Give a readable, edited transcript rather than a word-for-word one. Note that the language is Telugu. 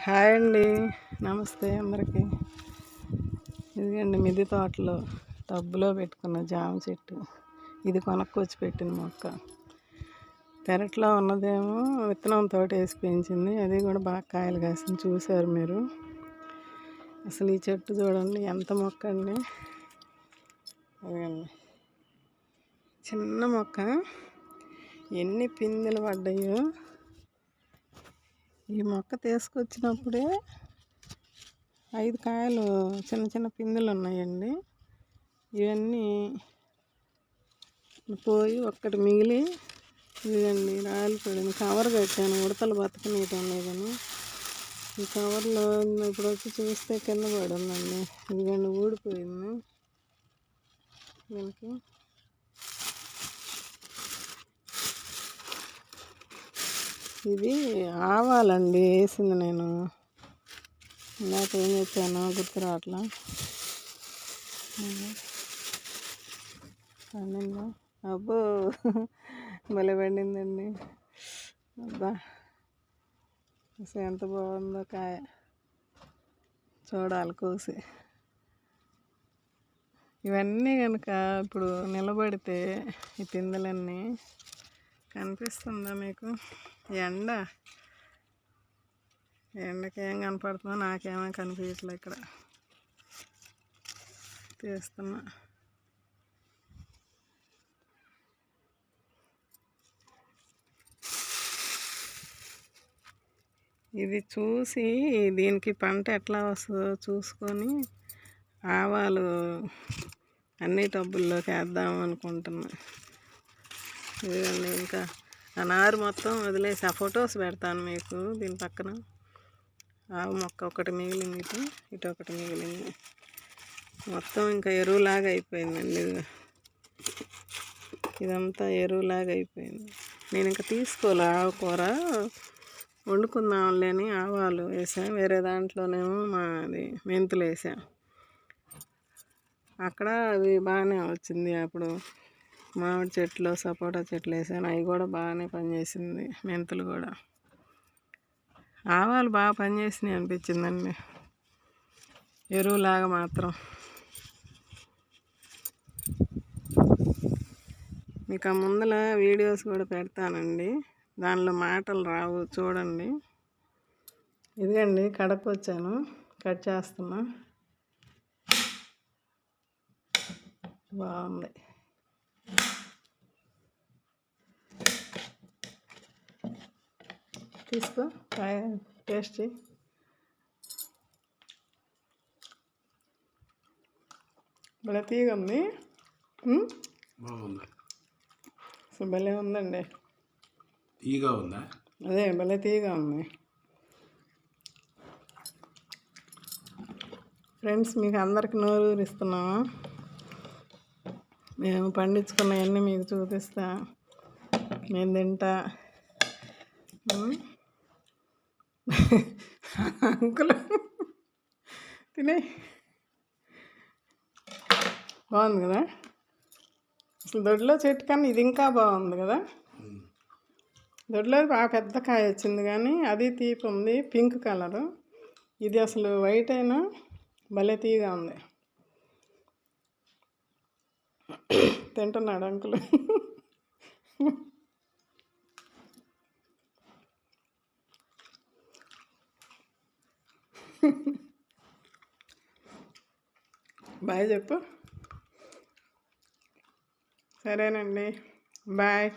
హాయ్ అండి, నమస్తే అందరికీ. ఇదిగండి మిద్దె తోటలో టబ్బులో పెట్టుకున్న జామ చెట్టు. ఇది కొనుక్కొచ్చి పెట్టిన మొక్క. పెరట్లో ఉన్నదేమో విత్తనంతో వేసి పెంచింది, అది కూడా బాగా కాయలు కాసింది. చూశారు మీరు. అసలు ఈ చెట్టు చూడండి ఎంత మొక్క అండి. అదిగండి చిన్న మొక్క, ఎన్ని పిందెలు పడ్డాయో. ఈ మొక్క తీసుకొచ్చినప్పుడే 5 కాయలు చిన్న చిన్న పిందెలు ఉన్నాయండి. ఇవన్నీ పోయి ఒక్కటి మిగిలి ఇదండి రాలిపోయింది. కవర్ కట్టాను, ఉడతలు బతకనీయటం లేదని. ఈ కవర్లో ఇప్పుడు వచ్చి చూస్తే కింద పడి ఉందండి. ఇదిగండి ఊడిపోయింది. దీనికి ఇది ఆవాలండి వేసింది. నేను ఇందాక ఏం చెప్పాను గుర్తు రావట్లా. పండిందా? అబ్బో భలే పండిందండి. అబ్బా అసలు ఎంత బాగుందో కాయ. చూడాలి కోసి. ఇవన్నీ కనుక ఇప్పుడు నిలబడితే ఈ పిందెలన్నీ కనిపిస్తుందా మీకు? ఎండకి ఏం కనపడుతుందో నాకేమో కనిపించట్లే. ఇక్కడ తీస్తున్నా. ఇది చూసి దీనికి పంట ఎట్లా వస్తుందో చూసుకొని ఆవాలు అన్ని టబ్బుల్లోకి వేద్దాం అనుకుంటున్నా. ఇదిగండి ఇంకా ఆ నారు మొత్తం వదిలేసి ఆ ఫొటోస్ పెడతాను మీకు. దీని పక్కన ఆవు మొక్క ఒకటి మిగిలింది, ఇటు ఒకటి మిగిలింది. మొత్తం ఇంకా ఎరువులాగా అయిపోయిందండి. ఇదంతా ఎరువులాగా అయిపోయింది. నేను ఇంకా తీసుకోలే. ఆకుకూర వండుకుందాంలే అని ఆవాలు వేసాను. వేరే దాంట్లోనేమో మాది మెంతులు వేసా. అక్కడ అవి బాగానే వచ్చింది. అప్పుడు మామిడి చెట్లు, సపోటా చెట్లు వేసాను, అవి కూడా బాగానే పనిచేసింది. మెంతులు కూడా. ఆవాలు బాగా పనిచేసినాయి అనిపించిందండి, ఎరువులాగా మాత్రం. మీకు ఆ ముందల వీడియోస్ కూడా పెడతానండి, దానిలో మాటలు రావు, చూడండి. ఇదిగండి కడప వచ్చాను, కట్ చేస్తున్నా. బాగుంది. తీసుకో, కాయ టేస్ట్ చేయి. భలే తీగ ఉంది. బాగుంది. అసలు భలే ఉందండి. తీగా ఉందా? అదే భలే తీగా ఉంది. ఫ్రెండ్స్, మీకు అందరికి నోరూరిస్తున్నాము. మేము పండించుకున్నవన్నీ మీకు చూపిస్తా, నేను తింటా. అంకులు తినే. బాగుంది కదా. అసలు దొడ్లో చెట్టు కన్నా ఇది ఇంకా బాగుంది కదా. దొడ్లో బాగా పెద్ద కాయ వచ్చింది, కానీ అది తీపి ఉంది, పింక్ కలరు. ఇది అసలు వైట్ అయినా భలే తీగా ఉంది. తింటున్నాడు అంకులు. బాయ్ చెప్పు. సరేనండి, బాయ్.